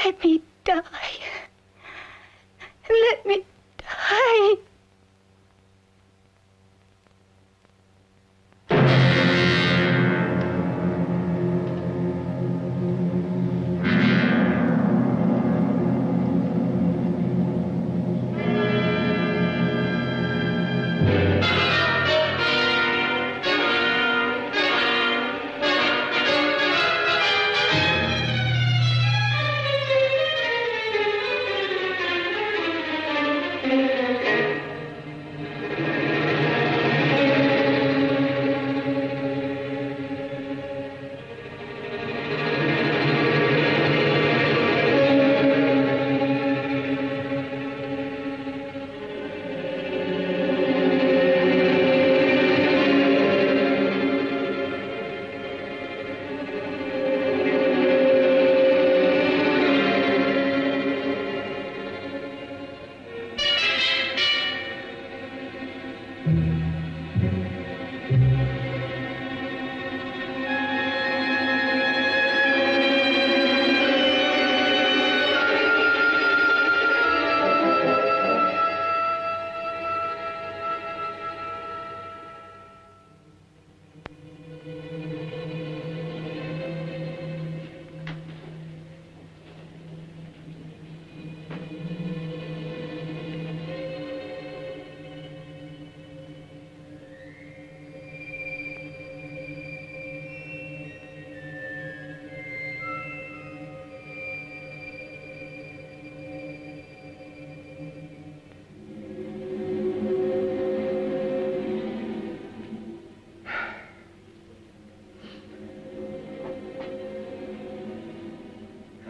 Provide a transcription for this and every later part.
Let me die. Let me die.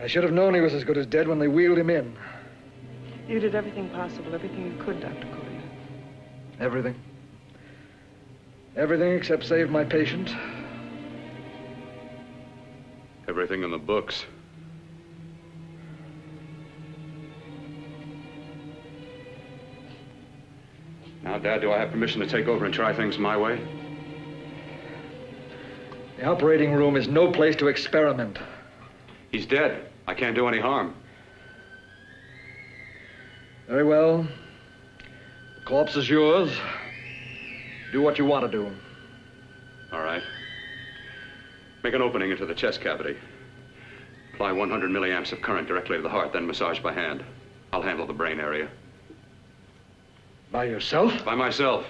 I should have known he was as good as dead when they wheeled him in. You did everything possible, everything you could, Dr. Collier. Everything. Everything except save my patient. Everything in the books. Now, Dad, do I have permission to take over and try things my way? The operating room is no place to experiment. He's dead. I can't do any harm. Very well. The corpse is yours. Do what you want to do. All right. Make an opening into the chest cavity. Apply 100 milliamps of current directly to the heart, then massage by hand. I'll handle the brain area. By yourself? By myself.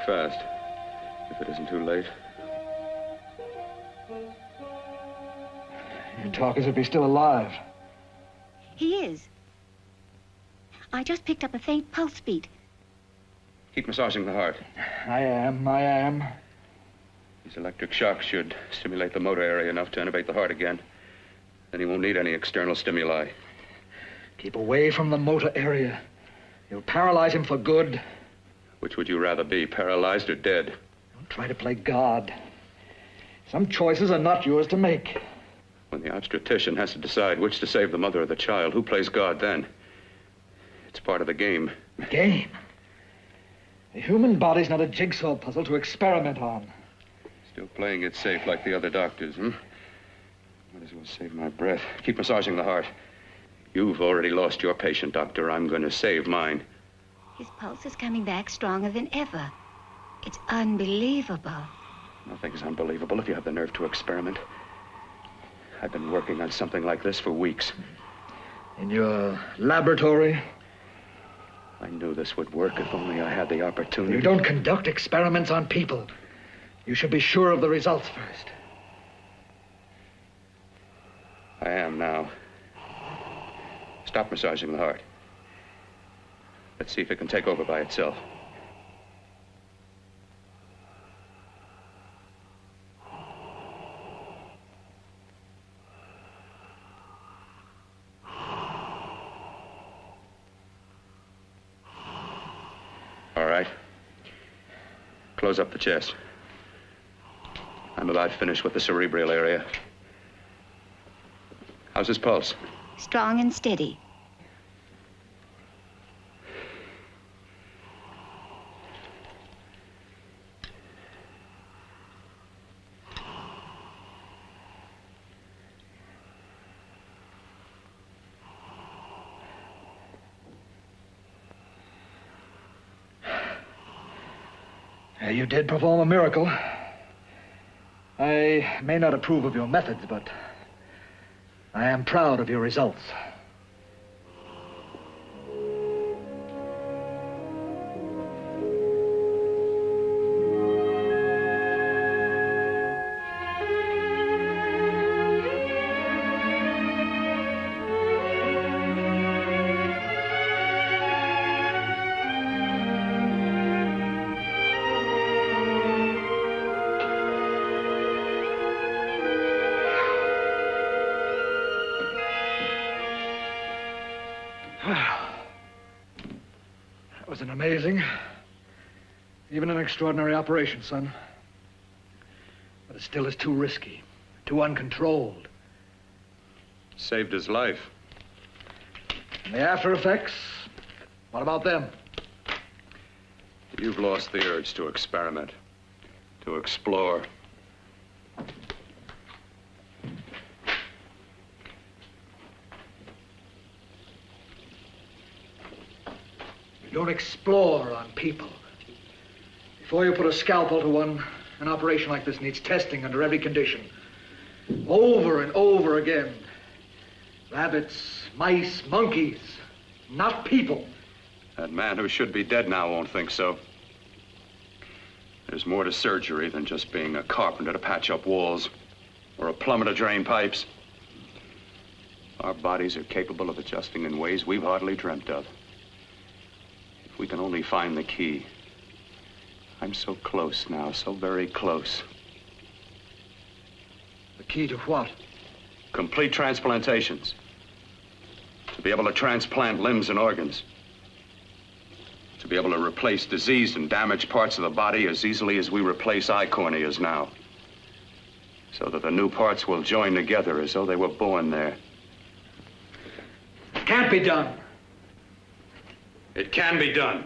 Fast, if it isn't too late. You talk as if he's still alive. He is. I just picked up a faint pulse beat. Keep massaging the heart. I am. These electric shocks should stimulate the motor area enough to innervate the heart again. Then he won't need any external stimuli. Keep away from the motor area. You'll paralyze him for good. Which would you rather be, paralyzed or dead? Don't try to play God. Some choices are not yours to make. When the obstetrician has to decide which to save the mother or the child, who plays God then? It's part of the game. The game? The human body's not a jigsaw puzzle to experiment on. Still playing it safe like the other doctors, hmm? Might as well save my breath. Keep massaging the heart. You've already lost your patient, Doctor. I'm going to save mine. His pulse is coming back stronger than ever. It's unbelievable. Nothing's unbelievable if you have the nerve to experiment. I've been working on something like this for weeks. In your laboratory? I knew this would work if only I had the opportunity. You don't conduct experiments on people. You should be sure of the results first. I am now. Stop massaging the heart. Let's see if it can take over by itself. All right. Close up the chest. I'm about finished with the cerebral area. How's his pulse? Strong and steady. You did perform a miracle. I may not approve of your methods, but I am proud of your results. That was an amazing, even an extraordinary operation, son. But it still is too risky, too uncontrolled. Saved his life. And the after effects, what about them? You've lost the urge to experiment, to explore. You don't explore on people. Before you put a scalpel to one, an operation like this needs testing under every condition. Over and over again. Rabbits, mice, monkeys, not people. That man who should be dead now won't think so. There's more to surgery than just being a carpenter to patch up walls or a plumber to drain pipes. Our bodies are capable of adjusting in ways we've hardly dreamt of. If we can only find the key. I'm so close now, so very close. The key to what? Complete transplantations. To be able to transplant limbs and organs. To be able to replace diseased and damaged parts of the body as easily as we replace eye corneas now. So that the new parts will join together as though they were born there. It can't be done. It can be done.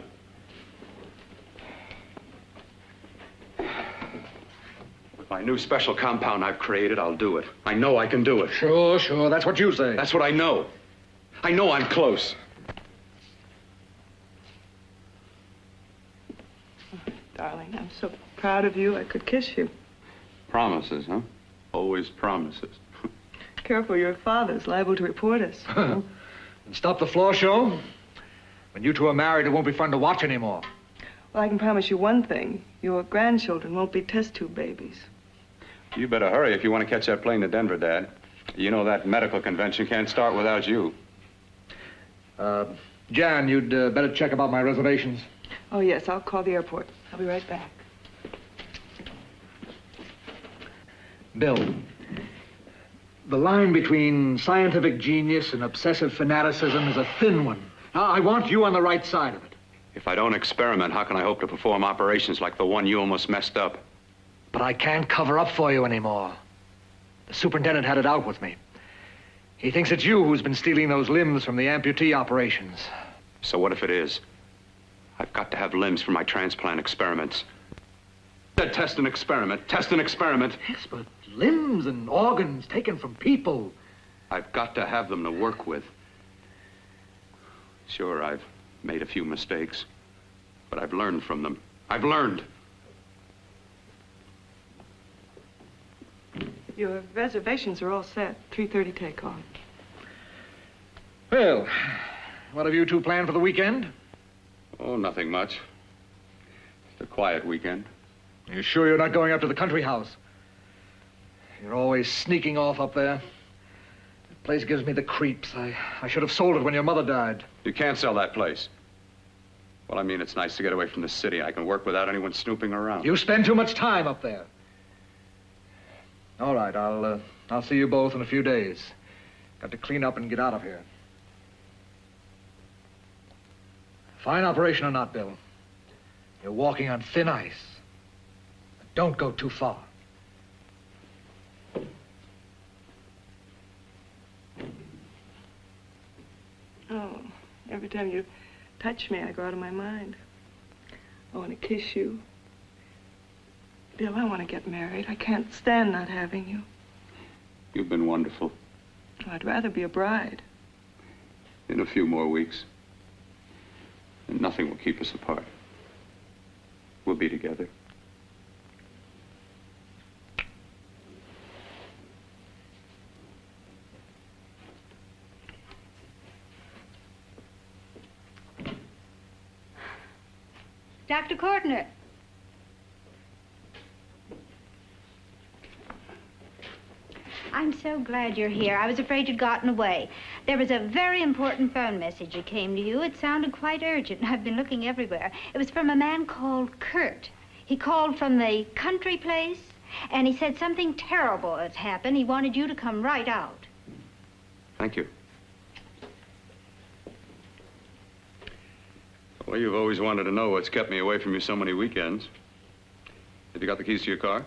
With my new special compound I've created, I'll do it. I know I can do it. Sure, that's what you say. That's what I know. I know I'm close. Darling, I'm so proud of you, I could kiss you. Promises, huh? Always promises. Careful, your father's liable to report us. And stop the floor show. When you two are married, it won't be fun to watch anymore. Well, I can promise you one thing. Your grandchildren won't be test tube babies. You better hurry if you want to catch that plane to Denver, Dad. You know that medical convention can't start without you. Jan, you'd better check about my reservations. Oh, yes, I'll call the airport. I'll be right back. Bill, the line between scientific genius and obsessive fanaticism is a thin one. I want you on the right side of it. If I don't experiment, how can I hope to perform operations like the one you almost messed up? But I can't cover up for you anymore. The superintendent had it out with me. He thinks it's you who's been stealing those limbs from the amputee operations. So what if it is? I've got to have limbs for my transplant experiments. Test and experiment, test and experiment. Yes, but limbs and organs taken from people. I've got to have them to work with. Sure, I've made a few mistakes. But I've learned from them. I've learned. Your reservations are all set. 3:30 takeoff. Well, what have you two planned for the weekend? Oh, nothing much. Just a quiet weekend. Are you sure you're not going up to the country house? You're always sneaking off up there. The place gives me the creeps. I should have sold it when your mother died. You can't sell that place. Well, I mean, it's nice to get away from the city. I can work without anyone snooping around. You spend too much time up there. All right, I'll see you both in a few days. Got to clean up and get out of here. Fine operation or not, Bill. You're walking on thin ice. But don't go too far. Oh, every time you touch me, I go out of my mind. I want to kiss you. Bill, I want to get married. I can't stand not having you. You've been wonderful. I'd rather be a bride. In a few more weeks. And nothing will keep us apart. We'll be together. Dr. Courtner. I'm so glad you're here. I was afraid you'd gotten away. There was a very important phone message that came to you. It sounded quite urgent. I've been looking everywhere. It was from a man called Kurt. He called from the country place, and he said something terrible had happened. He wanted you to come right out. Thank you. Well, you've always wanted to know what's kept me away from you so many weekends. Have you got the keys to your car?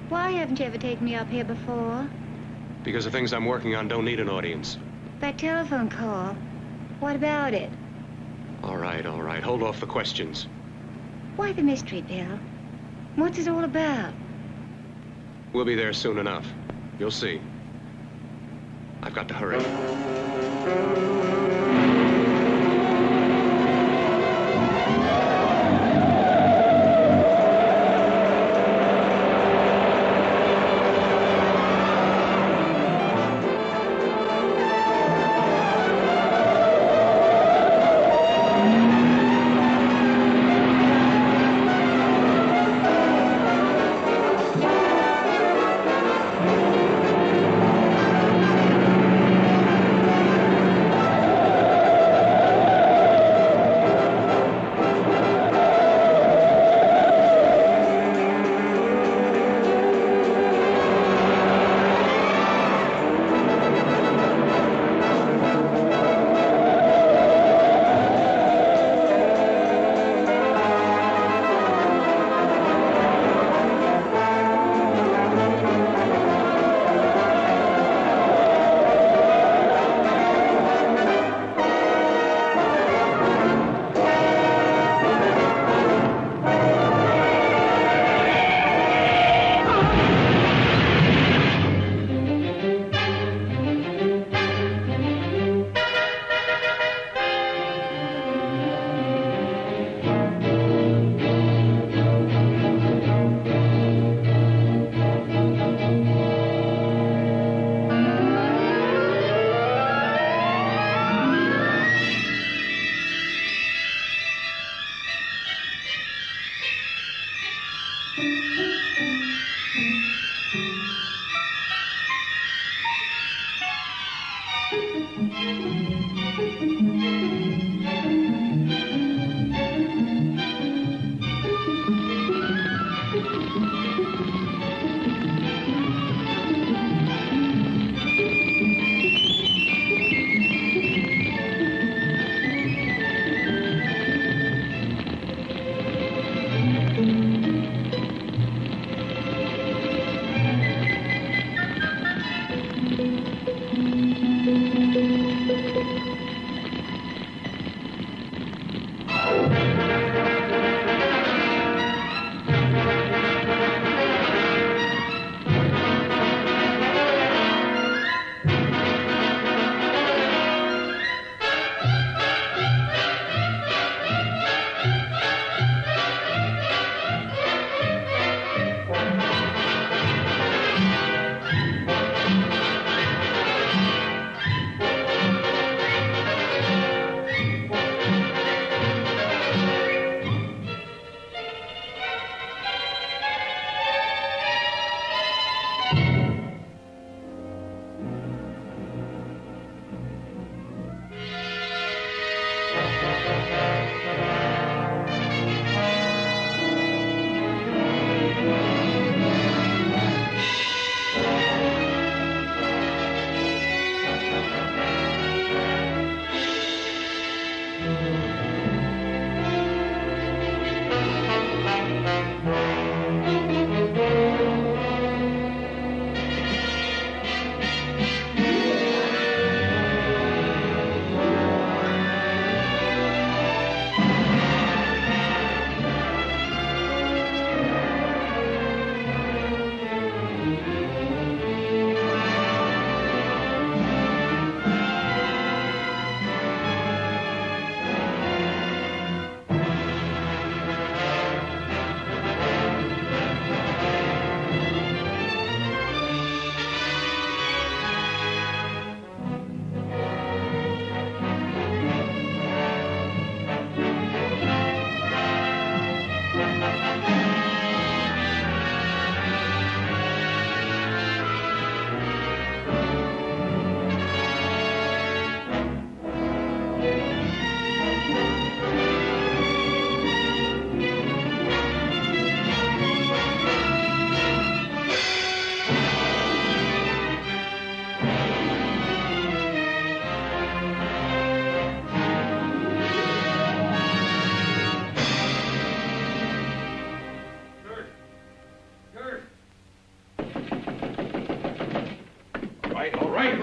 Why haven't you ever taken me up here before? Because the things I'm working on don't need an audience. That telephone call. What about it? All right, all right. Hold off the questions. Why the mystery, Bill? What's it all about? We'll be there soon enough. You'll see. I've got to hurry.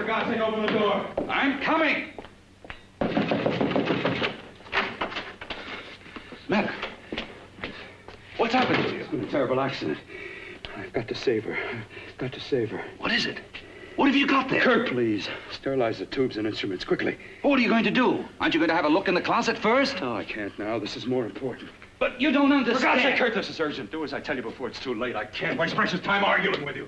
God's sake, open the door. I'm coming. Matter? What's happened to you? It's been a terrible accident. I've got to save her. I've got to save her. What is it? What have you got there? Kurt, please. Sterilize the tubes and instruments quickly. What are you going to do? Aren't you going to have a look in the closet first? No, I can't now. This is more important. But you don't understand. For God's sake, Kurt, this is urgent. Do as I tell you before it's too late. I can't waste precious time arguing with you.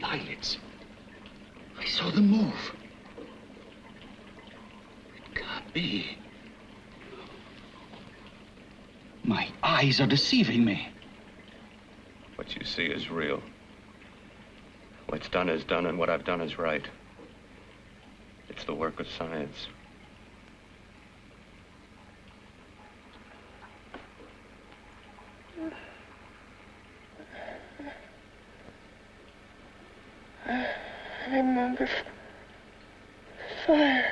Eyelids. I saw them move. It can't be. My eyes are deceiving me. What you see is real. What's done is done, and what I've done is right. It's the work of science. I remember fire.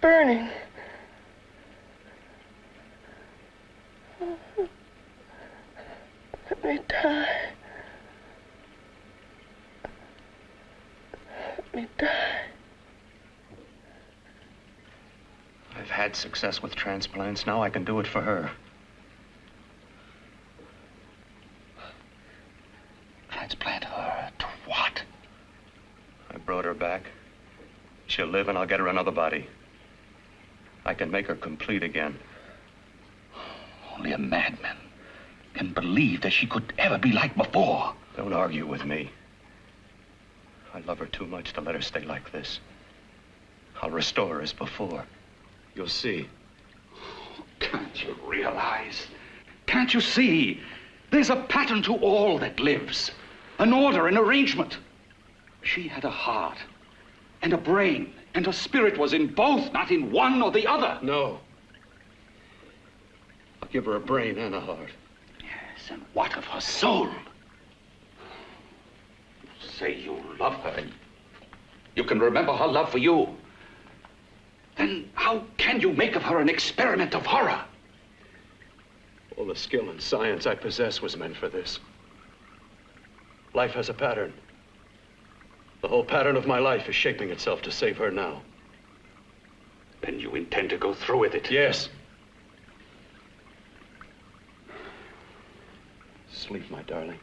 Burning. Let me die. Let me die. I've had success with transplants. Now I can do it for her. Transplant her to what? I brought her back. She'll live, and I'll get her another body. I can make her complete again. Only a madman can believe that she could ever be like before. Don't argue with me. I love her too much to let her stay like this. I'll restore her as before. You'll see. Can't you realize? Can't you see? There's a pattern to all that lives. An order, an arrangement. She had a heart and a brain, and her spirit was in both, not in one or the other. No. I'll give her a brain and a heart. Yes, and what of her soul? You say you love her, and you can remember her love for you. Then how can you make of her an experiment of horror? All the skill and science I possess was meant for this. Life has a pattern. The whole pattern of my life is shaping itself to save her now. Then you intend to go through with it? Yes. Sleep, my darling.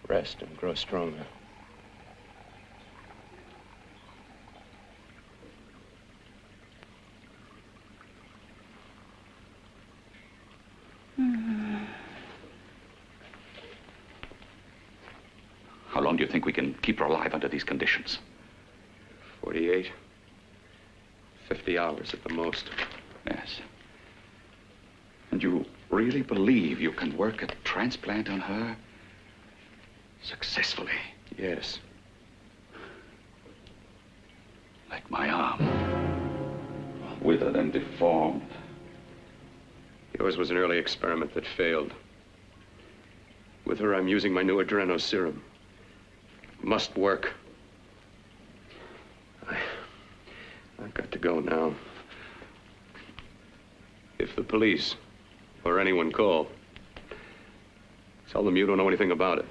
Rest and grow stronger. long do you think we can keep her alive under these conditions? 48, 50 hours at the most. Yes. And you really believe you can work a transplant on her successfully? Yes. Like my arm. Withered and deformed. Yours was an early experiment that failed. With her, I'm using my new adreno serum. Must work. I've got to go now. If the police or anyone call, tell them you don't know anything about it.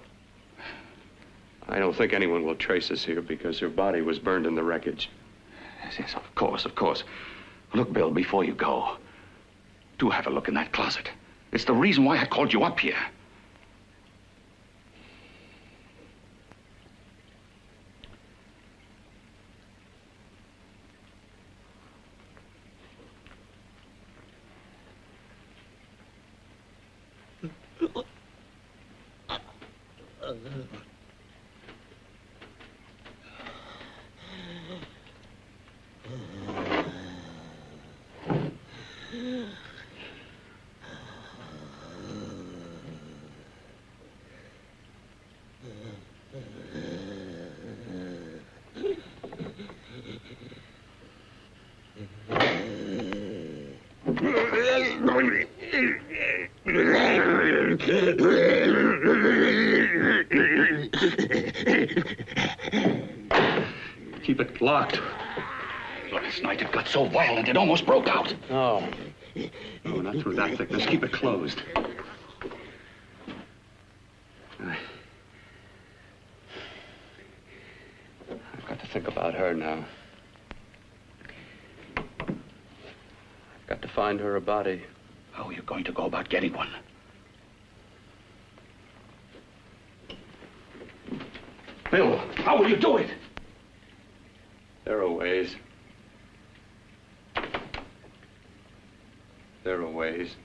I don't think anyone will trace us here because her body was burned in the wreckage. Yes, of course, of course. Look, Bill, before you go, do have a look in that closet. It's the reason why I called you up here. Keep it locked. Last night it got so violent it almost broke out. Oh. No, not through that thickness. Keep it closed. I've got to think about her now. I've got to find her a body. How are you going to go about getting one? Bill, how will you do it? There are ways. There are ways.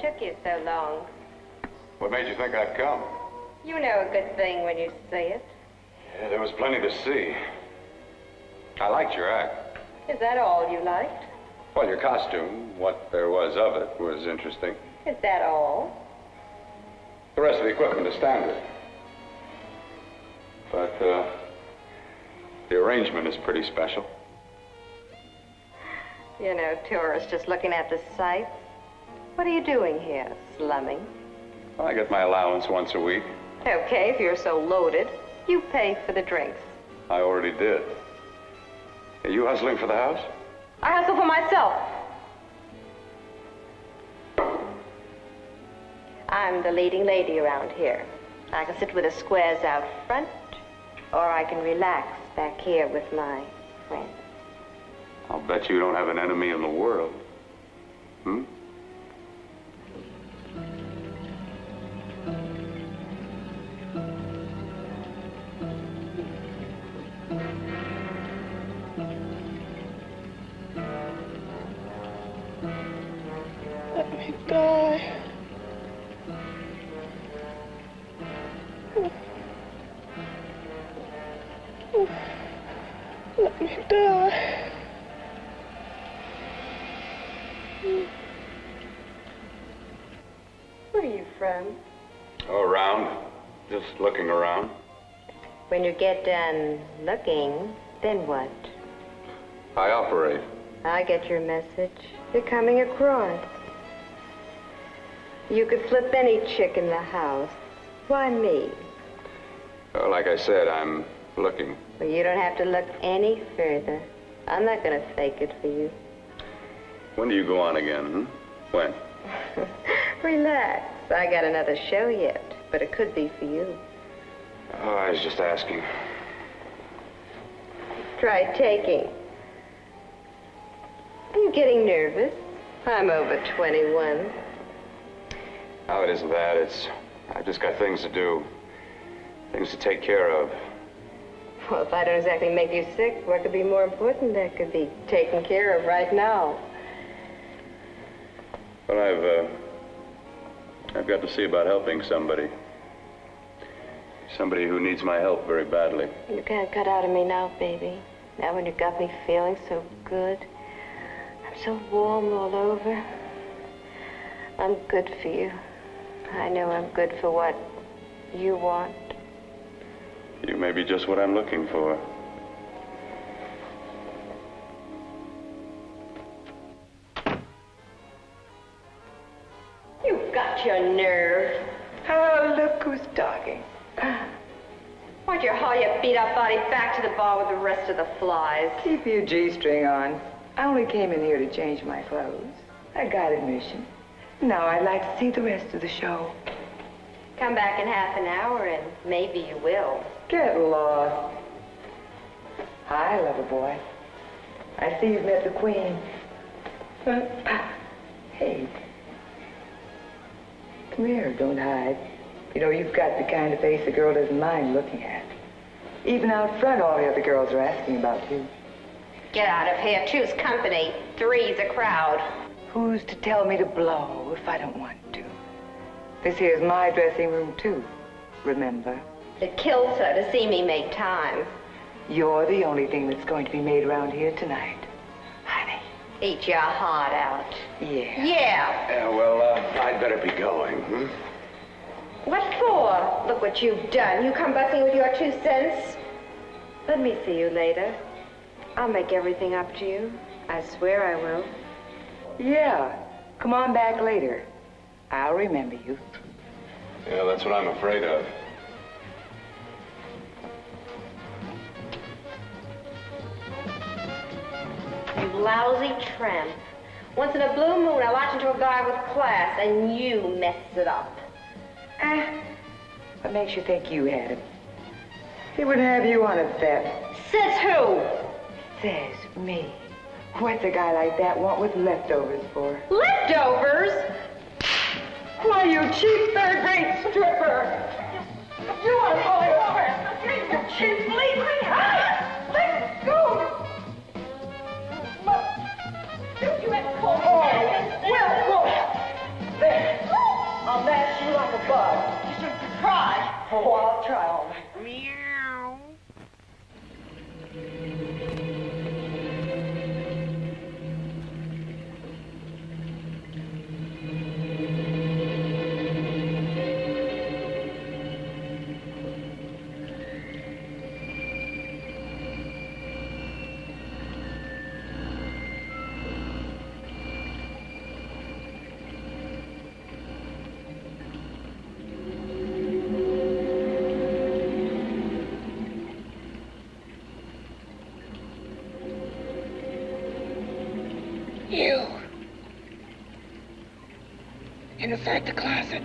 took you so long? What made you think I'd come? You know a good thing when you see it. Yeah, there was plenty to see. I liked your act. Is that all you liked? Well, your costume, what there was of it, was interesting. Is that all? The rest of the equipment is standard. But, the arrangement is pretty special. You know, tourists just looking at the sights. What are you doing here? Slumming? I get my allowance once a week. Okay, if you're so loaded, you pay for the drinks. I already did. Are you hustling for the house? I hustle for myself. I'm the leading lady around here. I can sit with the squares out front, or I can relax back here with my friends. I'll bet you don't have an enemy in the world. Hmm? Let me die. Let me die. Where are you from? Oh, around. Just looking around. When you get done looking, then what? I operate. I get your message. You're coming across. You could flip any chick in the house. Why me? Well, like I said, I'm looking. Well, you don't have to look any further. I'm not going to fake it for you. When do you go on again, hmm? When? Relax. I got another show yet, but it could be for you. Oh, I was just asking. Try taking. Are you getting nervous? I'm over 21. No, it isn't that. I've just got things to do. Things to take care of. Well, if I don't exactly make you sick, what could be more important that could be taken care of right now? But I've got to see about helping somebody. Somebody who needs my help very badly. You can't cut out of me now, baby. Now when you got me feeling so good. I'm so warm all over. I'm good for you. I know I'm good for what you want. You may be just what I'm looking for. You've got your nerve. Oh, look who's talking. Why don't you haul your beat-up body back to the bar with the rest of the flies? Keep your G-string on. I only came in here to change my clothes. I got admission. Now I'd like to see the rest of the show. Come back in half an hour and maybe you will. Get lost. Hi, lover boy. I see you've met the queen. Hey. Come here, don't hide. You know, you've got the kind of face a girl doesn't mind looking at. Even out front, all the other girls are asking about you. Get out of here. Choose company. Three's a crowd. Who's to tell me to blow if I don't want to? This here's my dressing room, too. Remember? It kills her to see me make time. You're the only thing that's going to be made around here tonight. Honey. Eat your heart out. Yeah. Yeah. Yeah, well, I'd better be going, hmm? What for? Look what you've done. You come busting with your 2 cents. Let me see you later. I'll make everything up to you. I swear I will. Yeah. Come on back later. I'll remember you. Yeah, that's what I'm afraid of. You lousy tramp. Once in a blue moon, I latch into a guy with class, and you messed it up. What makes you think you had him? He wouldn't have you on a bet. Says who? Says me. What's a guy like that want with leftovers for? Leftovers? Why, you cheap third-rate stripper! You want to pull it over? You cheap bleeding! Let go! Look! You had to call me. Oh, well, go. There. Oh, I'll try all right. Meow. You. Inside the closet.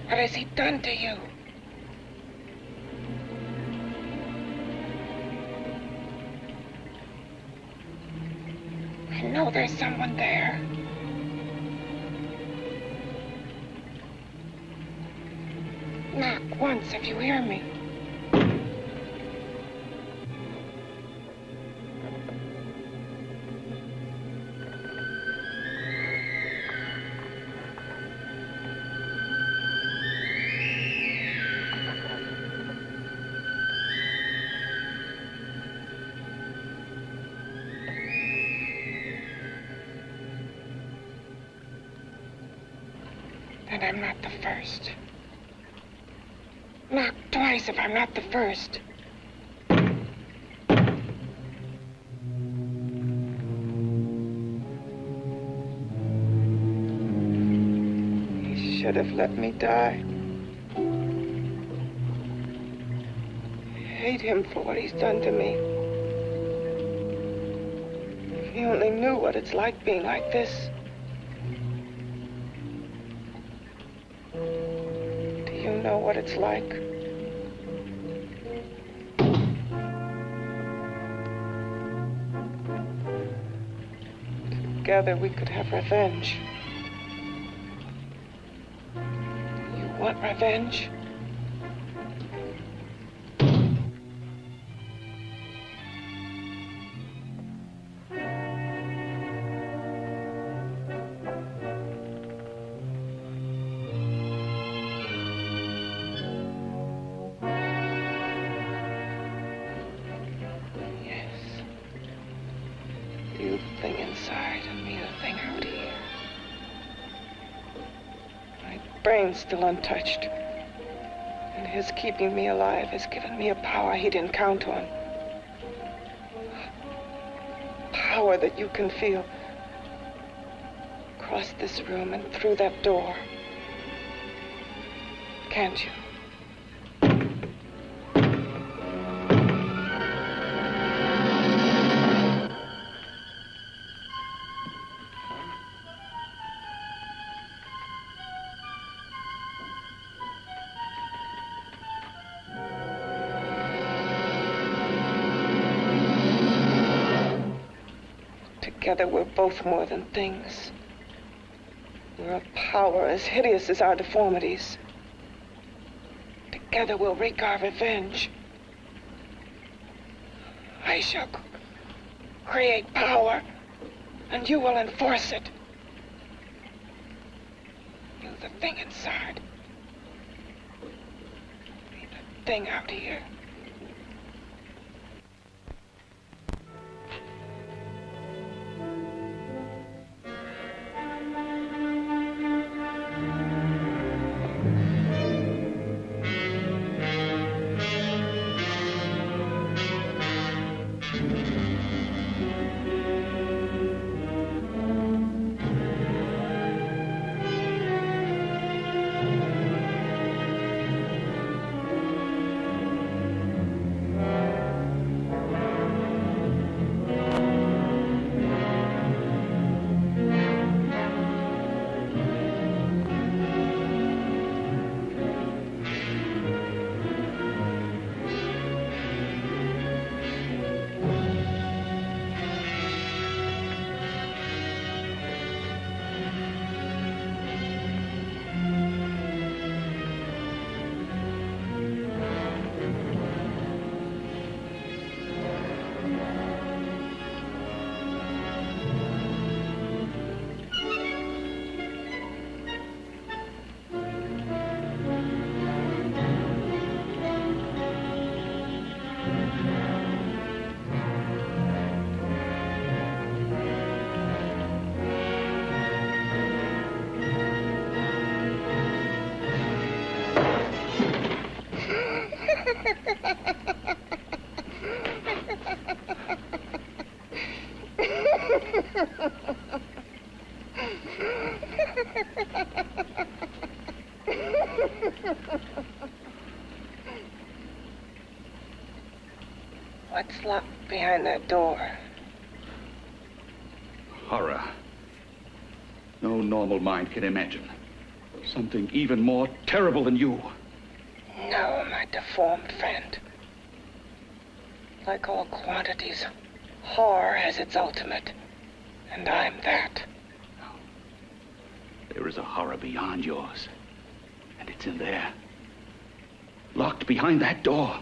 What has he done to you? I know there's someone there. Knock once if you hear me. And I'm not the first. Knock twice if I'm not the first. He should have let me die. I hate him for what he's done to me. If he only knew what it's like being like this. Know what it's like. Together we could have revenge. You want revenge? Brain's still untouched. And his keeping me alive has given me a power he didn't count on. Power that you can feel. Across this room and through that door. Can't you? Together we're both more than things. We're a power as hideous as our deformities. Together we'll wreak our revenge. I shall create power, and you will enforce it. You, the thing inside. Me, the thing out here. What's locked behind that door? Horror. No normal mind can imagine. Something even more terrible than you. No, my deformed friend. Like all quantities, horror has its ultimate. And I'm that. There is a horror beyond yours. And it's in there. Locked behind that door.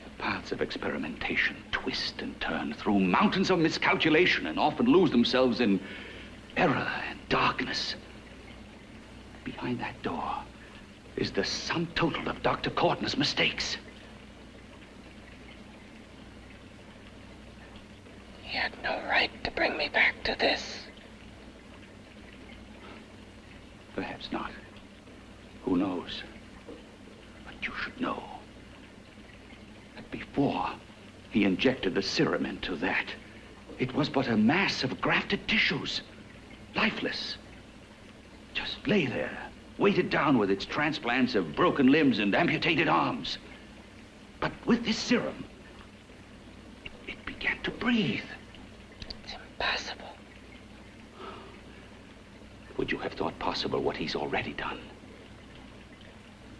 The paths of experimentation twist and turn through mountains of miscalculation and often lose themselves in error and darkness. Behind that door is the sum total of Dr. Corton's mistakes. He had no right to bring me back to this. Perhaps not. Who knows? But you should know that before he injected the serum into that, it was but a mass of grafted tissues, lifeless. Just lay there, weighted down with its transplants of broken limbs and amputated arms. But with this serum, it began to breathe. It's impossible. Would you have thought possible what he's already done?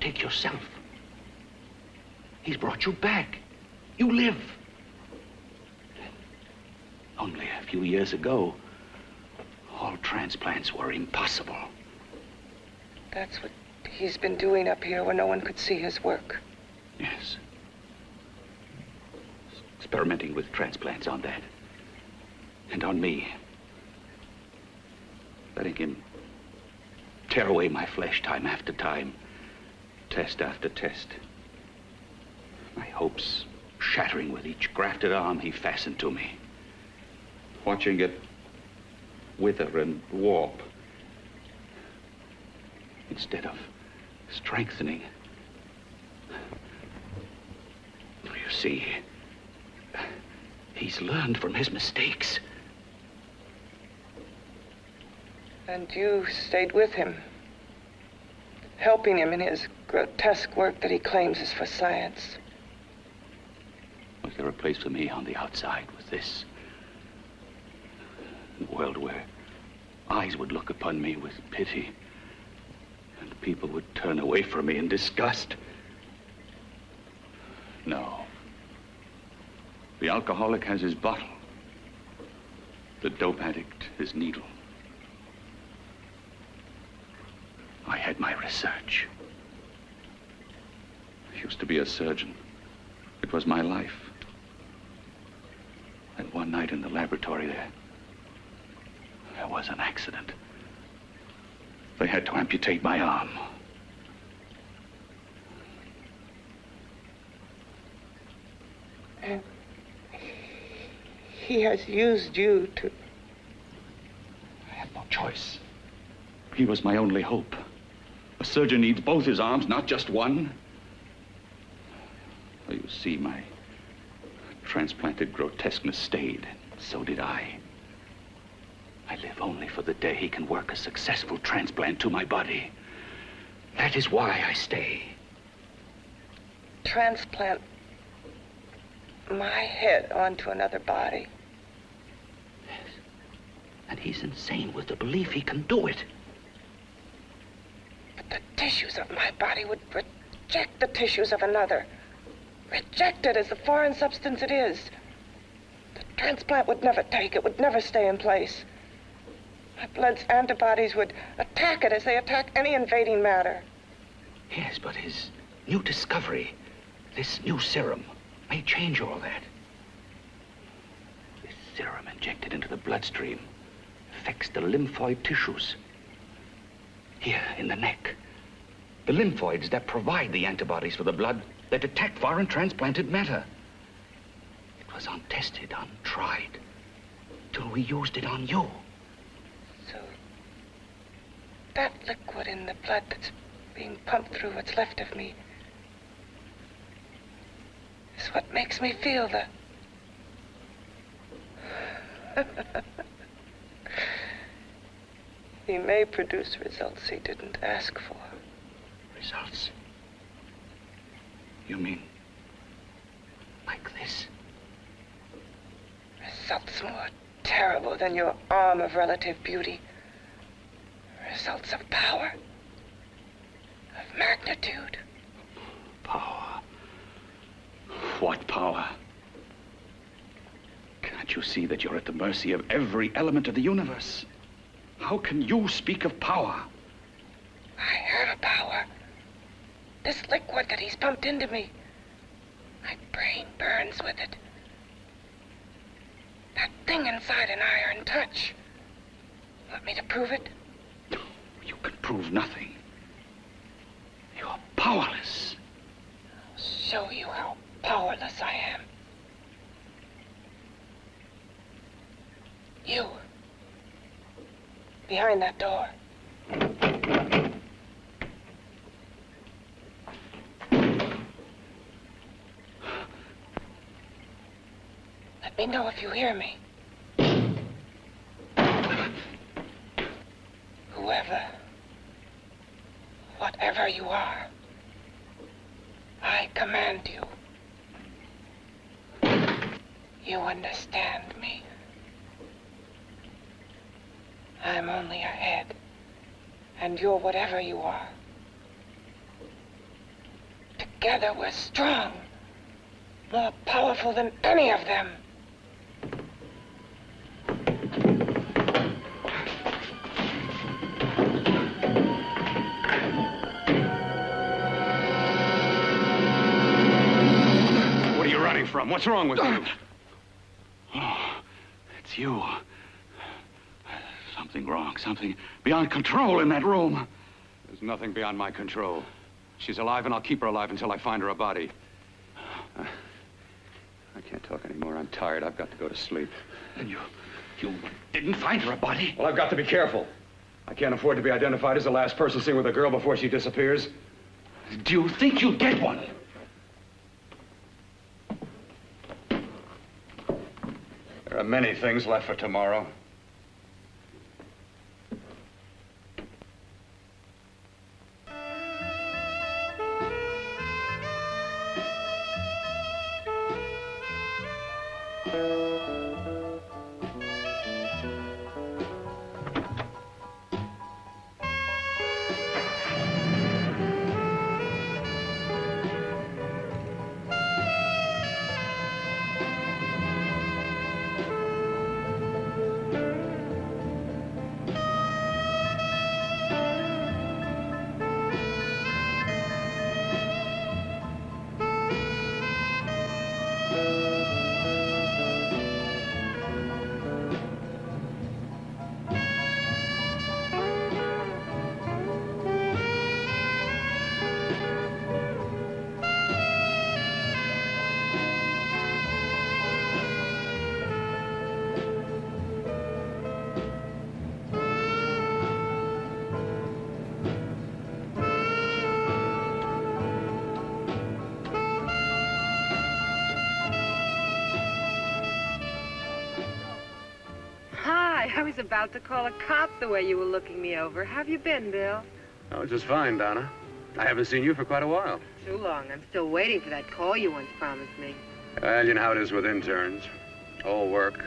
Take yourself. He's brought you back. You live. Only a few years ago, all transplants were impossible. That's what he's been doing up here where no one could see his work. Yes. Experimenting with transplants on that. And on me. Letting him tear away my flesh time after time, test after test. My hopes shattering with each grafted arm he fastened to me. Watching it wither and warp. Instead of strengthening. You see, he's learned from his mistakes. And you stayed with him, helping him in his grotesque work that he claims is for science. Was there a place for me on the outside with this? A world where eyes would look upon me with pity and people would turn away from me in disgust? No. The alcoholic has his bottle. The dope addict his needle. I had my research. I used to be a surgeon. It was my life. And one night in the laboratory there was an accident. They had to amputate my arm. And he has used you to... I had no choice. He was my only hope. A surgeon needs both his arms, not just one. Well, you see, my transplanted grotesqueness stayed. So did I. I live only for the day he can work a successful transplant to my body. That is why I stay. Transplant my head onto another body. Yes. And he's insane with the belief he can do it. But the tissues of my body would reject the tissues of another. Reject it as the foreign substance it is. The transplant would never take it, would never stay in place. My blood's antibodies would attack it as they attack any invading matter. Yes, but his new discovery, this new serum, may change all that. This serum injected into the bloodstream affects the lymphoid tissues. Here, in the neck. The lymphoids that provide the antibodies for the blood that attack foreign transplanted matter. It was untested, untried, till we used it on you. So, that liquid in the blood that's being pumped through what's left of me, is what makes me feel the... He may produce results he didn't ask for. Results? You mean like this? Results more terrible than your arm of relative beauty. Results of power, of magnitude. Power? What power? Can't you see that you're at the mercy of every element of the universe? How can you speak of power? I heard of power. This liquid that he's pumped into me. My brain burns with it. That thing inside an iron touch. Want me to prove it? You can prove nothing. You're powerless. I'll show you how powerless I am. You. Behind that door. Let me know if you hear me. Whoever, whatever you are, I command you. You understand me. I'm only a head, and you're whatever you are. Together we're strong, more powerful than any of them. What are you running from? What's wrong with you? Oh, it's you. Something wrong, something beyond control in that room. There's nothing beyond my control. She's alive, and I'll keep her alive until I find her a body. I can't talk anymore. I'm tired. I've got to go to sleep. And you didn't find her a body? Well, I've got to be careful. I can't afford to be identified as the last person seen with a girl before she disappears. Do you think you'll get one? There are many things left for tomorrow. I was about to call a cop the way you were looking me over. How have you been, Bill? Oh, just fine, Donna. I haven't seen you for quite a while. Too long. I'm still waiting for that call you once promised me. Well, you know how it is with interns. All work.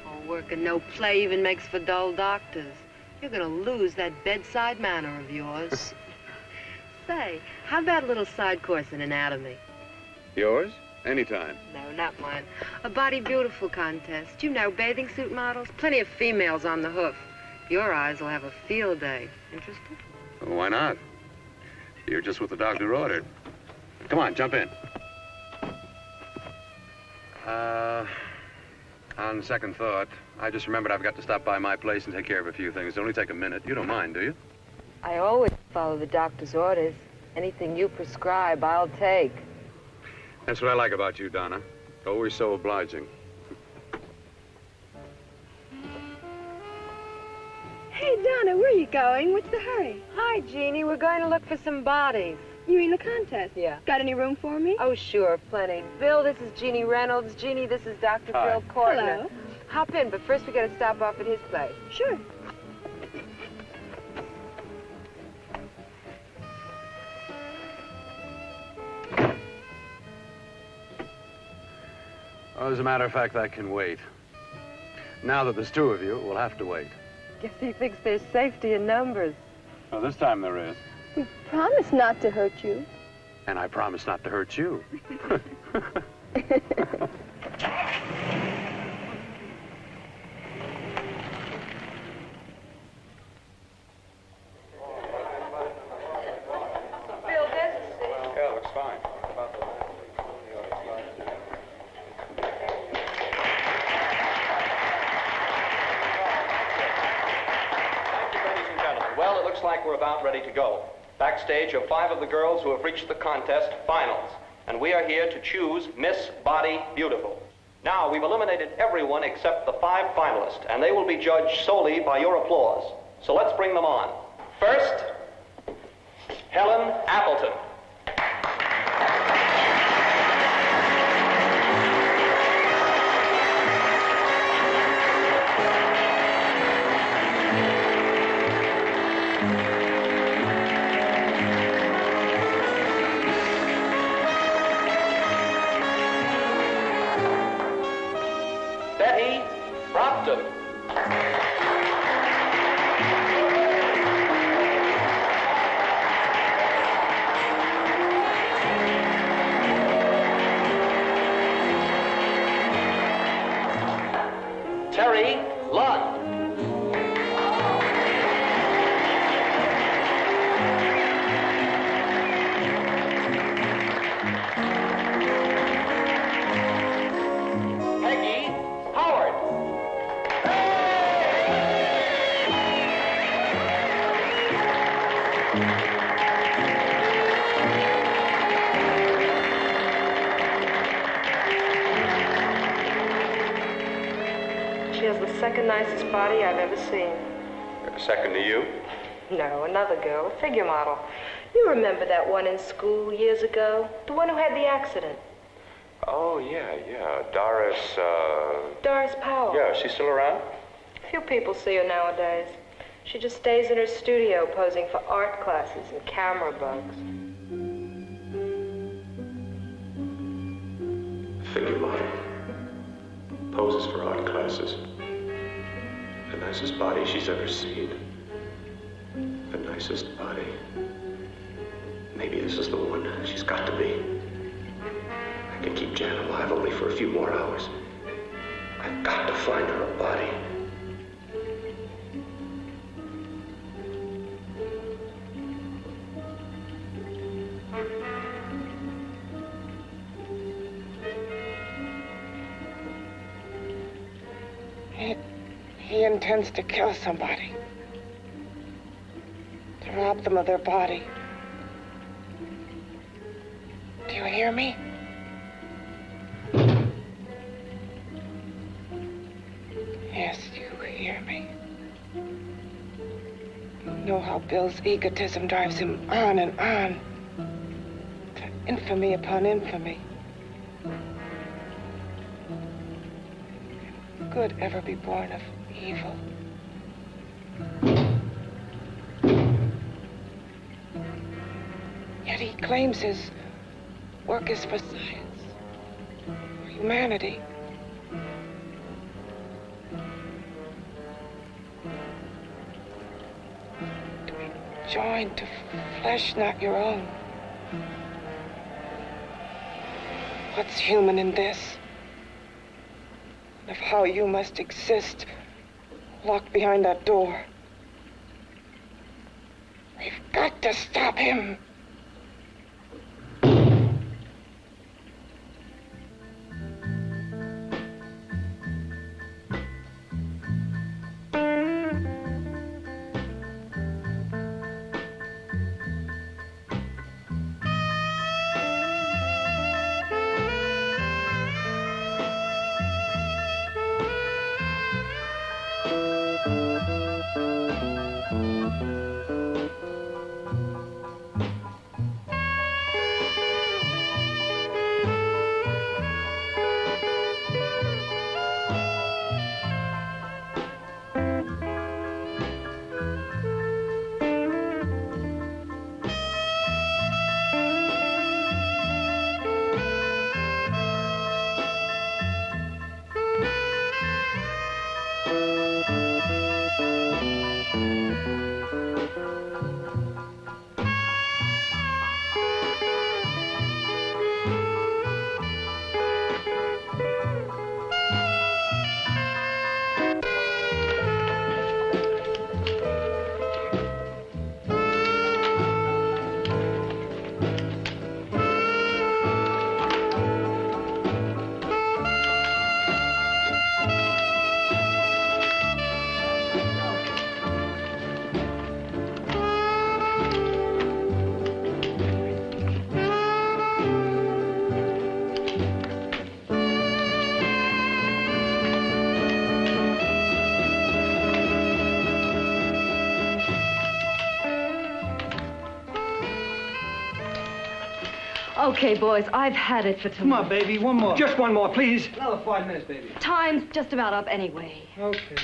All work and no play even makes for dull doctors. You're gonna lose that bedside manner of yours. Say, how about a little side course in anatomy? Yours? Anytime. No, not mine. A body beautiful contest. You know, bathing suit models. Plenty of females on the hoof. Your eyes will have a field day. Interested? Well, why not? You're just what the doctor ordered. Come on, jump in. On second thought, I just remembered I've got to stop by my place and take care of a few things. It'll only take a minute. You don't mind, do you? I always follow the doctor's orders. Anything you prescribe, I'll take. That's what I like about you, Donna. Always so obliging. Hey, Donna, where are you get going. What's the hurry? Hi, Jeannie. We're going to look for some bodies. You mean the contest? Yeah. Got any room for me? Oh, sure, plenty. Bill, this is Jeannie Reynolds. Jeannie, this is Dr. Hi. Bill Cortner. Hello. Hop in, but first we got to stop off at his place. Sure. Well, as a matter of fact, that can wait. Now that there's two of you, we'll have to wait. Guess he thinks there's safety in numbers. Well, this time there is. We promise not to hurt you. And I promise not to hurt you. Bill, there's a seat. Yeah, looks fine. Ladies and gentlemen, well, it looks like we're about ready to go. Backstage are 5 of the girls who have reached the contest finals, and we are here to choose Miss Body Beautiful. Now, we've eliminated everyone except the 5 finalists, and they will be judged solely by your applause. So let's bring them on. First, Helen Appleton. Betty Brockton. Terry Lund. Peggy Howard. She has the second nicest body I've ever seen. Second to you? No, another girl, a figure model. You remember that one in school years ago? The one who had the accident. Oh, yeah. Doris Powell. Yeah, she's still around? Few people see her nowadays. She just stays in her studio posing for art classes and camera bugs. Figure model. Poses for art classes. The nicest body she's ever seen. The nicest body. Maybe this is the one she's got to be. I can keep Jan alive only for a few more hours. I've got to find her a body. He intends to kill somebody. To rob them of their body. Do you hear me? Yes, you hear me. You know how Bill's egotism drives him on and on. To infamy upon infamy. Can good ever be born of evil? Yet he claims his work is for science, for humanity. To be joined to flesh not your own. What's human in this? Of how you must exist locked behind that door. We've got to stop him. Okay, boys, I've had it for tonight. Come on, baby, one more. Just one more, please. Another 5 minutes, baby. Time's just about up anyway. Okay.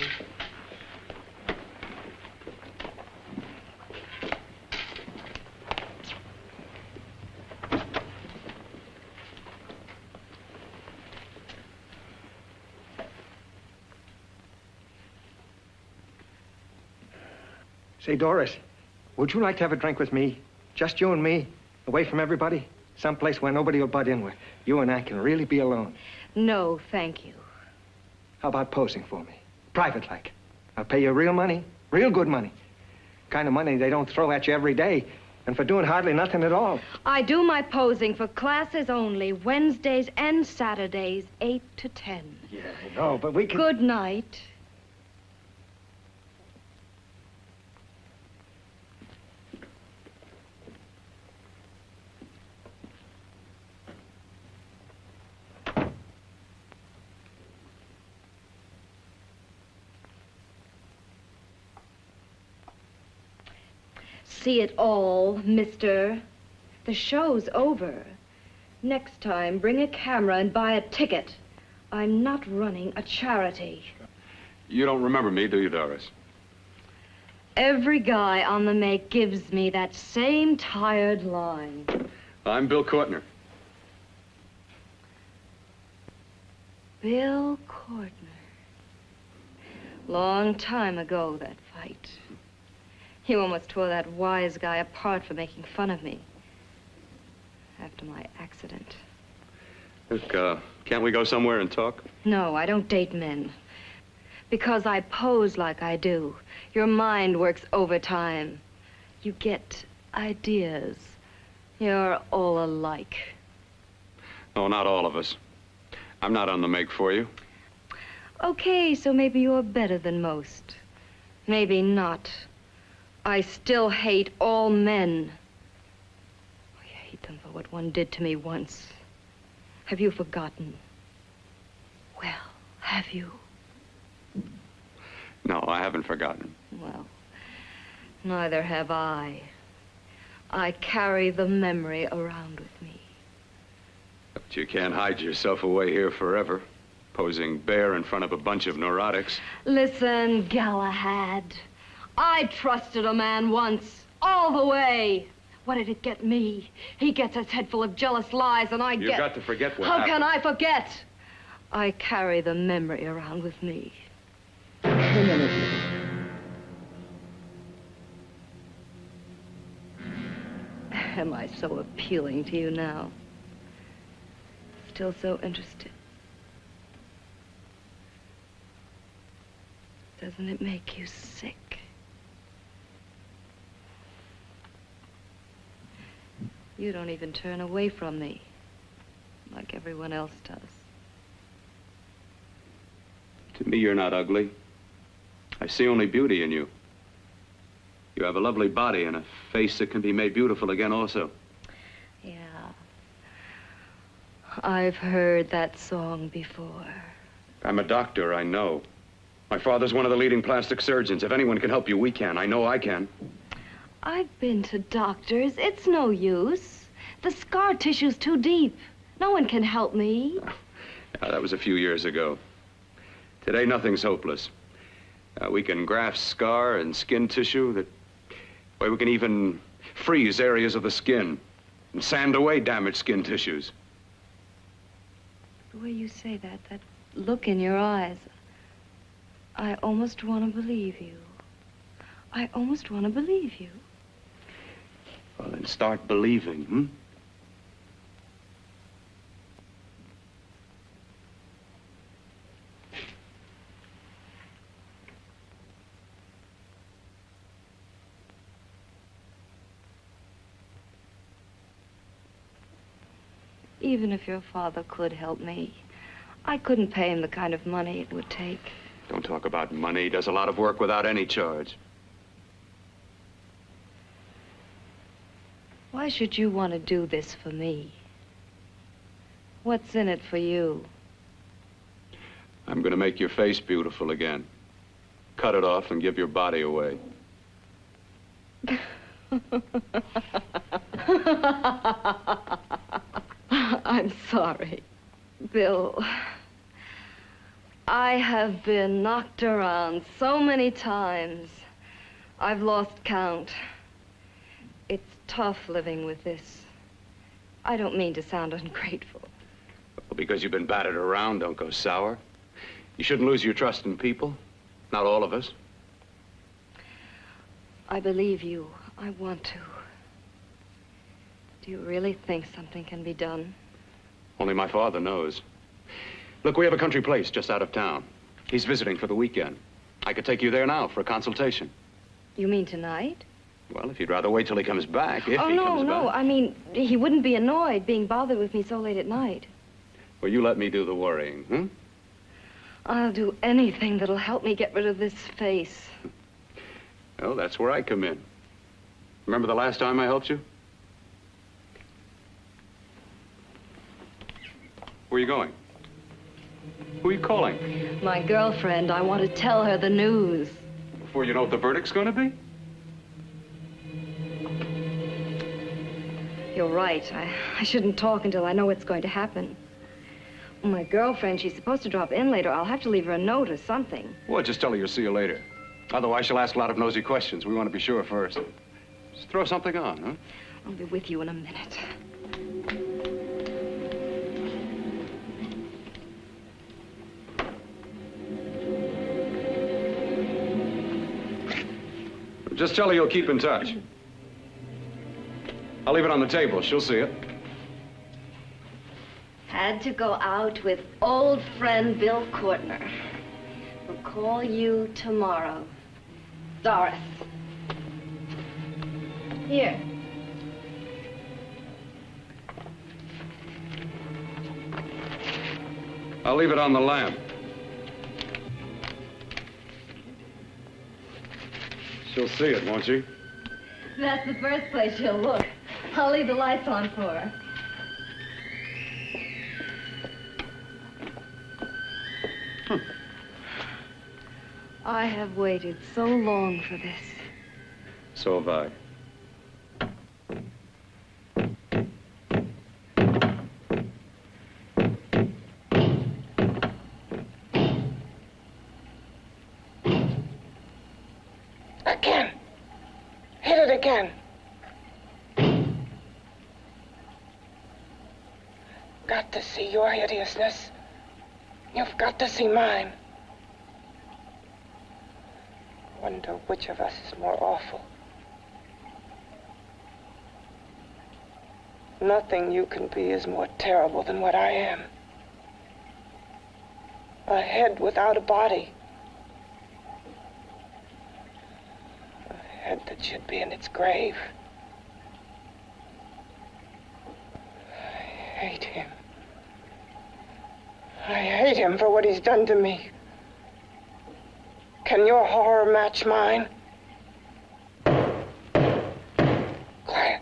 Say, Doris, would you like to have a drink with me? Just you and me, away from everybody? Someplace where nobody will butt in, where you and I can really be alone. No, thank you. How about posing for me? Private like. I'll pay you real money, real good money. Kind of money they don't throw at you every day, and for doing hardly nothing at all. I do my posing for classes only, Wednesdays and Saturdays, 8 to 10. Yeah, I know, but we can... Good night. See it all, mister. The show's over. Next time, bring a camera and buy a ticket. I'm not running a charity. You don't remember me, do you, Doris? Every guy on the make gives me that same tired line. I'm Bill Courtner. Bill Courtner. Long time ago, that fight. You almost tore that wise guy apart for making fun of me. After my accident. Look, can't we go somewhere and talk? No, I don't date men. Because I pose like I do. Your mind works overtime. You get ideas. You're all alike. Oh, not all of us. I'm not on the make for you. Okay, so maybe you're better than most. Maybe not. I still hate all men. I hate them for what one did to me once. Have you forgotten? Well, have you? No, I haven't forgotten. Well, neither have I. I carry the memory around with me. But you can't hide yourself away here forever, posing bare in front of a bunch of neurotics. Listen, Galahad. I trusted a man once, all the way. What did it get me? He gets his head full of jealous lies, and I get... You've got to forget what How happened. can I forget? I carry the memory around with me. Am I so appealing to you now? Still so interested? Doesn't it make you sick? You don't even turn away from me, like everyone else does. To me, you're not ugly. I see only beauty in you. You have a lovely body and a face that can be made beautiful again also. Yeah. I've heard that song before. I'm a doctor, I know. My father's one of the leading plastic surgeons. If anyone can help you, we can. I know I can. I've been to doctors. It's no use. The scar tissue's too deep. No one can help me. Yeah, that was a few years ago. Today, nothing's hopeless. We can graft scar and skin tissue that... Well, we can even freeze areas of the skin and sand away damaged skin tissues. The way you say that look in your eyes, I almost want to believe you. I almost want to believe you. Well, then start believing, hmm? Even if your father could help me, I couldn't pay him the kind of money it would take. Don't talk about money. He does a lot of work without any charge. Why should you want to do this for me? What's in it for you? I'm going to make your face beautiful again. Cut it off and give your body away. sorry. Bill, I have been knocked around so many times. I've lost count. It's tough living with this. I don't mean to sound ungrateful. Well, because you've been battered around, don't go sour. You shouldn't lose your trust in people. Not all of us. I believe you. I want to. Do you really think something can be done? Only my father knows. Look, we have a country place just out of town. He's visiting for the weekend. I could take you there now for a consultation. You mean tonight? Well, if you'd rather wait till he comes back, if he comes back. No. I mean, he wouldn't be annoyed being bothered with me so late at night. Well, you let me do the worrying, hmm? I'll do anything that'll help me get rid of this face. Well, that's where I come in. Remember the last time I helped you? Where are you going? Who are you calling? My girlfriend. I want to tell her the news. Before you know what the verdict's going to be? You're right. I shouldn't talk until I know what's going to happen. My girlfriend, she's supposed to drop in later. I'll have to leave her a note or something. Well, just tell her you'll see you later. Otherwise, she'll ask a lot of nosy questions. We want to be sure first. Just throw something on, huh? I'll be with you in a minute. Just tell her you'll keep in touch. I'll leave it on the table. She'll see it. Had to go out with old friend Bill Courtner. We'll call you tomorrow. Doris. Here. I'll leave it on the lamp. She'll see it, won't she? That's the first place she'll look. I'll leave the lights on for her. I have waited so long for this. So have I. Again. Hit it again. Got to see your hideousness. You've got to see mine. Wonder which of us is more awful. Nothing you can be is more terrible than what I am. A head without a body. A head that should be in its grave. I hate him. I hate him for what he's done to me. Can your horror match mine? Quiet.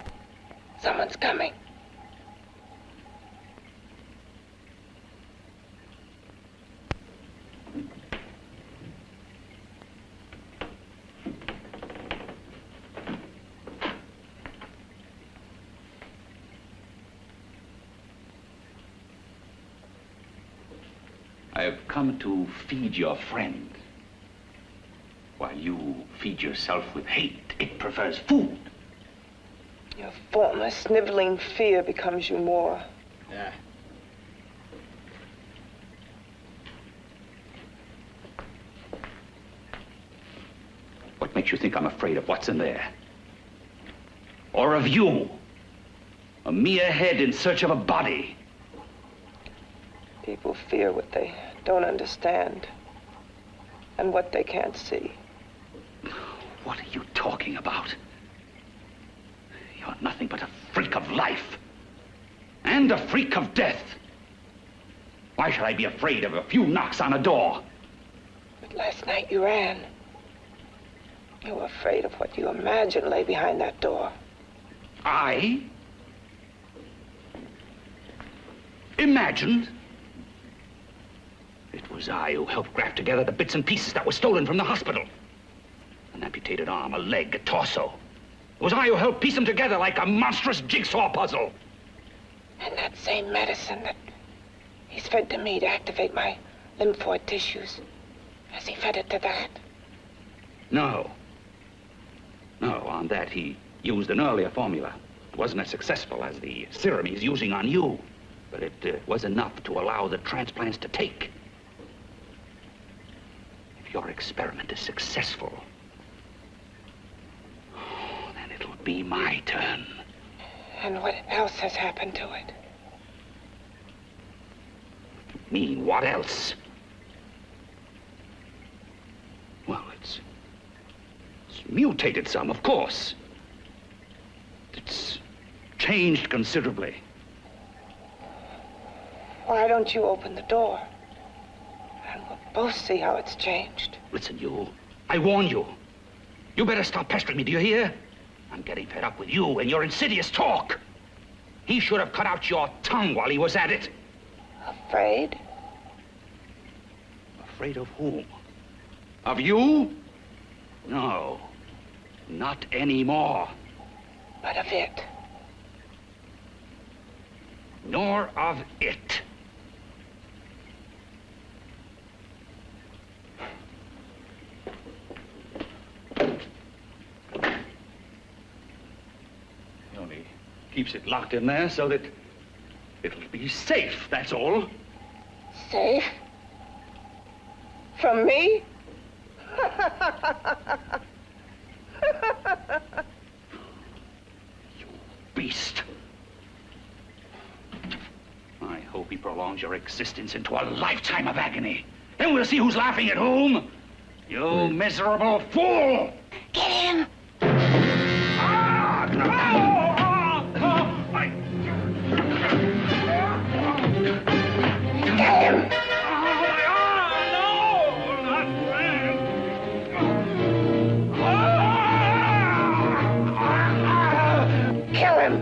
Someone's coming. I have come to feed your friend. While you feed yourself with hate, it prefers food. Your former sniveling fear becomes you more. Yeah. What makes you think I'm afraid of what's in there? Or of you? A mere head in search of a body. People fear what they don't understand and what they can't see. What are you talking about? You're nothing but a freak of life. And a freak of death. Why should I be afraid of a few knocks on a door? But last night you ran. You were afraid of what you imagined lay behind that door. I? Imagined? It was I who helped graft together the bits and pieces that were stolen from the hospital. An amputated arm, a leg, a torso. It was I who helped piece them together like a monstrous jigsaw puzzle. And that same medicine that He's fed to me to activate my lymphoid tissues. Has he fed it to that? No. No, on that he used an earlier formula. It wasn't as successful as the serum he's using on you, but it was enough to allow the transplants to take. If your experiment is successful, then it'll be my turn. And what else has happened to it? Mean, what else? Well, it's mutated some, of course. It's changed considerably. Why don't you open the door? And we'll both see how it's changed. Listen, you. I warned you. You better stop pestering me, do you hear? I'm getting fed up with you and your insidious talk. He should have cut out your tongue while he was at it. Afraid? Afraid of whom? Of you? No, not anymore. But of it. Nor of it. He only keeps it locked in there so that it'll be safe, that's all. Safe? From me? You beast. I hope he prolongs your existence into a lifetime of agony. Then we'll see who's laughing at whom. You miserable fool! Get him! Get him! Kill him!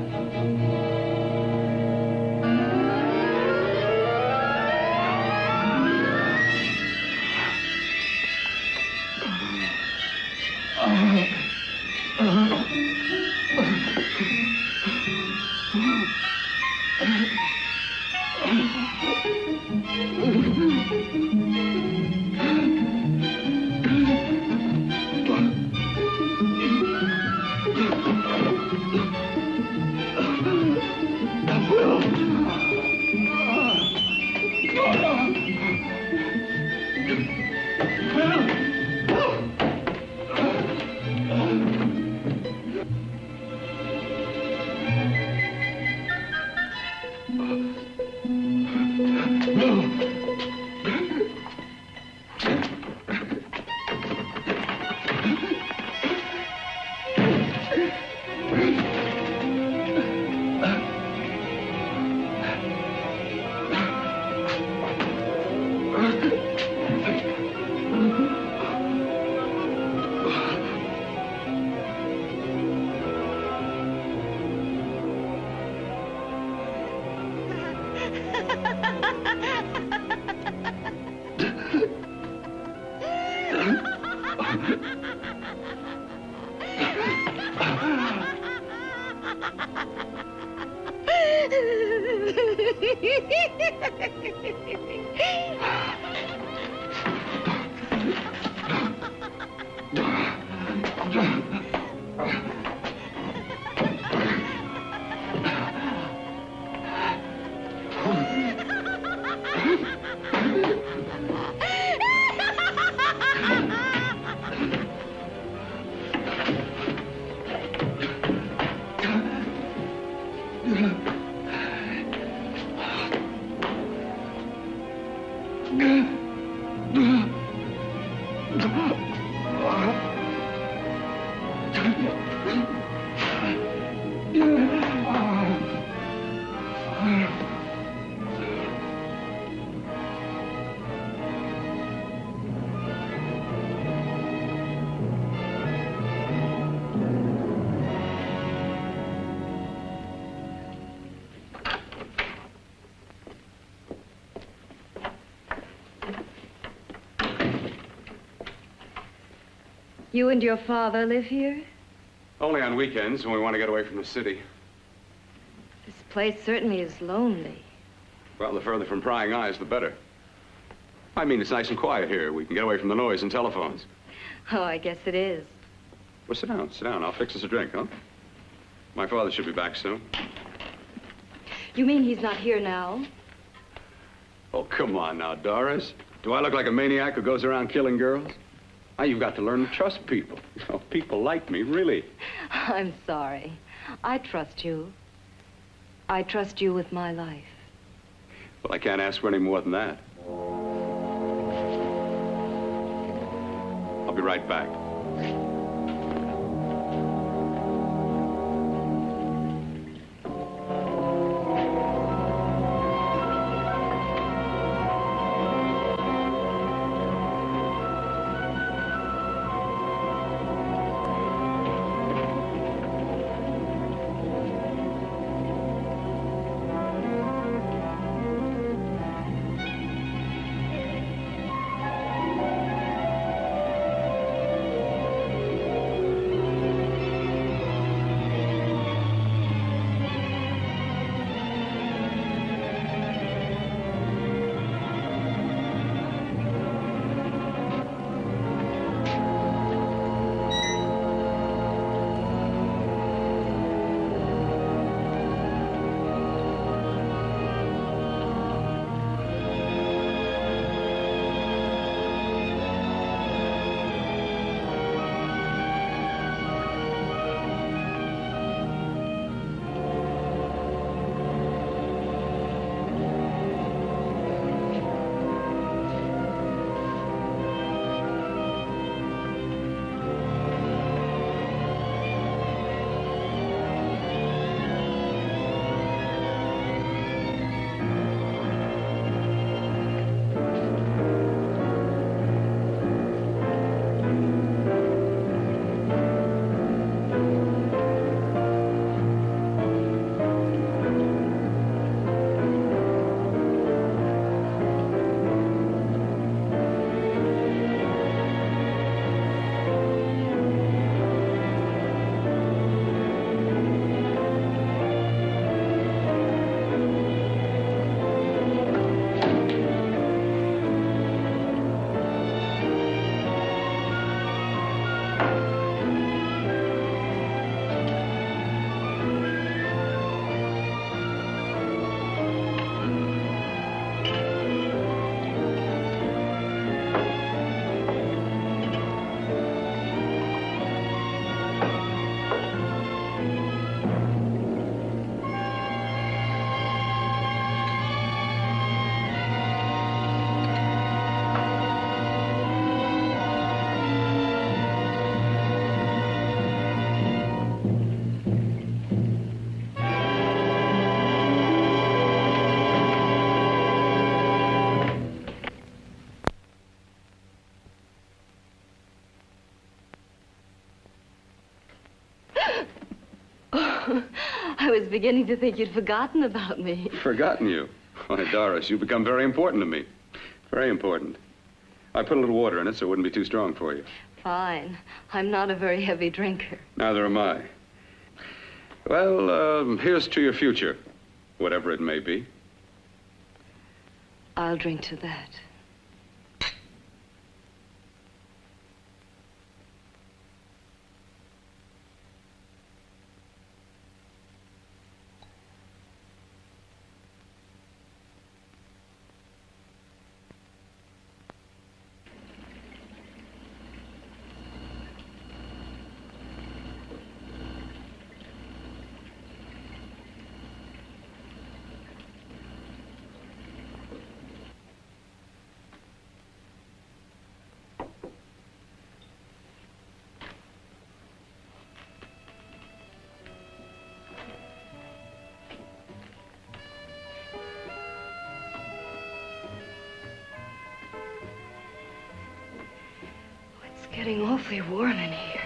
You and your father live here? Only on weekends when we want to get away from the city. This place certainly is lonely. Well, the further from prying eyes, the better. I mean, it's nice and quiet here. We can get away from the noise and telephones. Oh, I guess it is. Well, sit down, sit down. I'll fix us a drink, huh? My father should be back soon. You mean he's not here now? Oh, come on now, Doris. Do I look like a maniac who goes around killing girls? Now, you've got to learn to trust people. You know, people like me, really. I'm sorry. I trust you. I trust you with my life. Well, I can't ask for any more than that. I'll be right back. I was beginning to think you'd forgotten about me. Forgotten you? Why, Doris, you've become very important to me. Very important. I put a little water in it so it wouldn't be too strong for you. Fine. I'm not a very heavy drinker. Neither am I. Well, here's to your future, whatever it may be. I'll drink to that. It's getting awfully warm in here.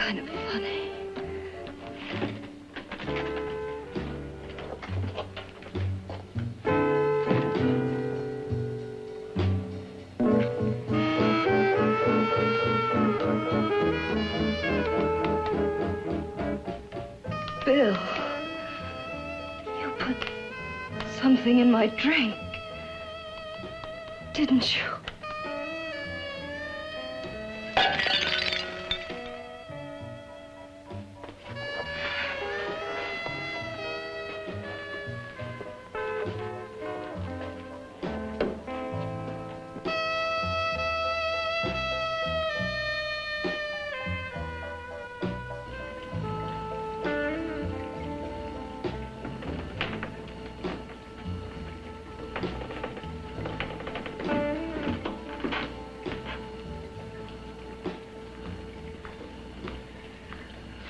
kind of funny. Bill, you put something in my drink, didn't you?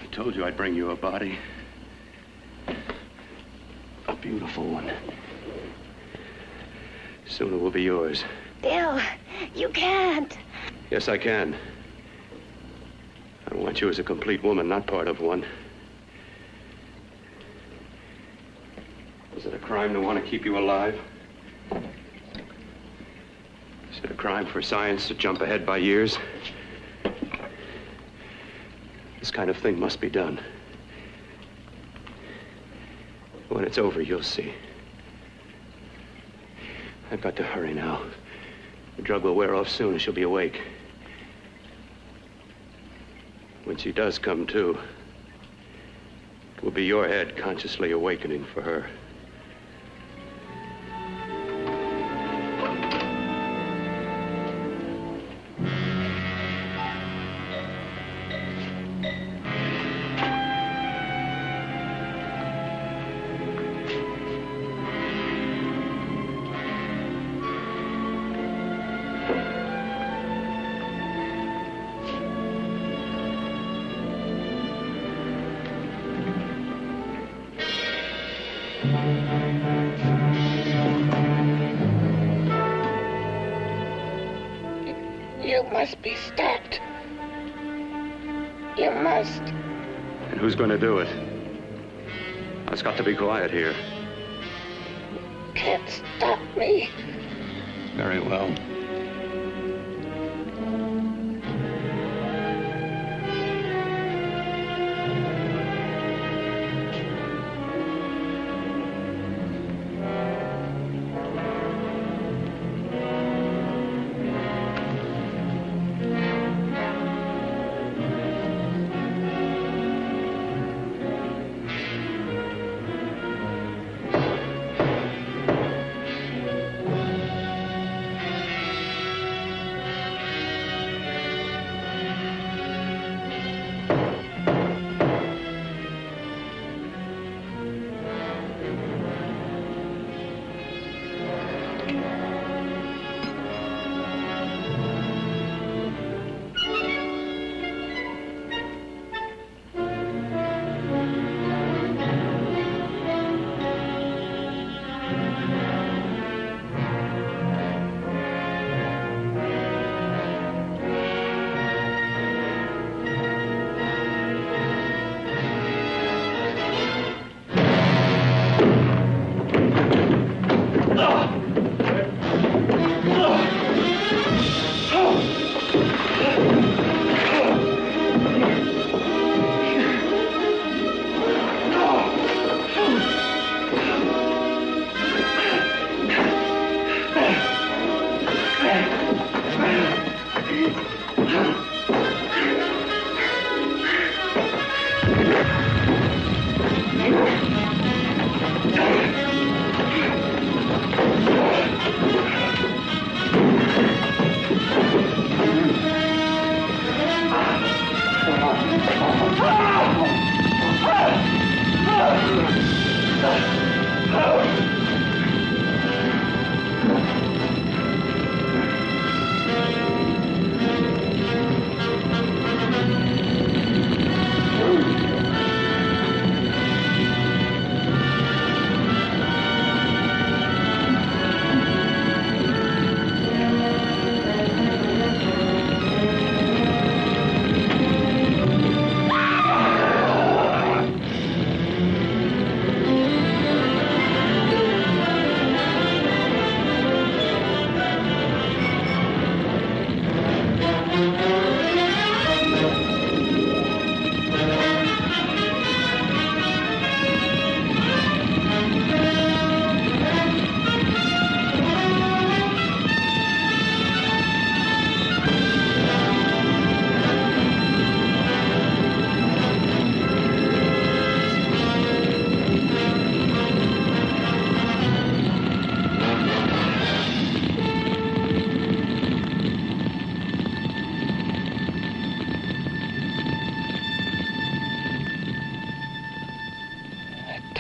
I told you I'd bring you a body. A beautiful one. Soon it will be yours. Bill, you can't. Yes, I can. I want you as a complete woman, not part of one. Is it a crime to want to keep you alive? Is it a crime for science to jump ahead by years? This kind of thing must be done. When it's over, you'll see. I've got to hurry now. The drug will wear off soon and she'll be awake. When she does come to, it will be your head consciously awakening for her. You must be stopped. You must. And who's going to do it? It's got to be quiet here. Can't stop me. Very well.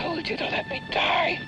told you to let me die.